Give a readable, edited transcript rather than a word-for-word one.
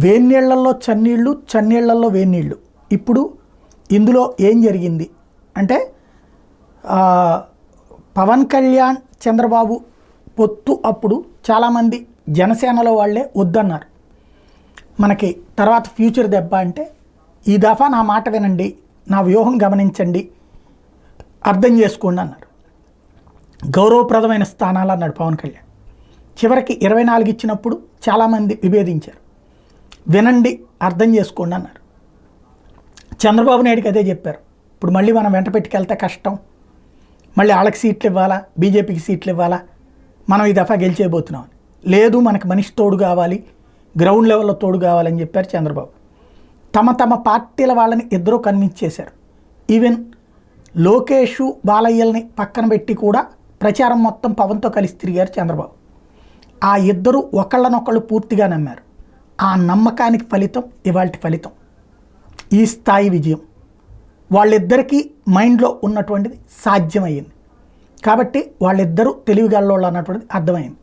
వేన్నీళ్లలో చన్నీళ్ళు, చన్నీళ్లలో వేన్నీళ్ళు. ఇప్పుడు ఇందులో ఏం జరిగింది అంటే పవన్ కళ్యాణ్ చంద్రబాబు పొత్తు అప్పుడు చాలామంది జనసేనలో వాళ్ళే వద్దన్నారు. మనకి తర్వాత ఫ్యూచర్ దెబ్బ అంటే ఈ దఫా నా మాట వినండి, నా వ్యూహం గమనించండి, అర్థం చేసుకోండి అన్నారు. గౌరవప్రదమైన స్థానాలు అన్నాడు పవన్ కళ్యాణ్. చివరికి 24 ఇచ్చినప్పుడు చాలామంది విభేదించారు. వినండి, అర్థం చేసుకోండి అన్నారు. చంద్రబాబు నాయుడికి అదే చెప్పారు. ఇప్పుడు మళ్ళీ మనం వెంట పెట్టుకెళ్తే కష్టం, మళ్ళీ వాళ్ళకి సీట్లు ఇవ్వాలా, బీజేపీకి సీట్లు ఇవ్వాలా, మనం ఈ దఫా గెలిచేయబోతున్నాం. లేదు, మనకు మనిషి తోడు కావాలి, గ్రౌండ్ లెవెల్లో తోడు కావాలని చెప్పారు చంద్రబాబు. తమ పార్టీల వాళ్ళని ఇద్దరూ కన్విన్స్ చేశారు. ఈవెన్ లోకేష్ బాలయ్యల్ని పక్కన పెట్టి కూడా ప్రచారం మొత్తం పవన్తో కలిసి తిరిగారు చంద్రబాబు. ఆ ఇద్దరు ఒకళ్ళనొకళ్ళు పూర్తిగా నమ్మారు. ఆ నమ్మకానికి ఫలితం ఇవాల్టి ఫలితం, ఈ స్థాయి విజయం. వాళ్ళిద్దరికీ మైండ్లో ఉన్నటువంటిది సాధ్యమయ్యింది. కాబట్టి వాళ్ళిద్దరూ తెలివిగల్లోళ్ళు అన్నటువంటిది అర్థమైంది.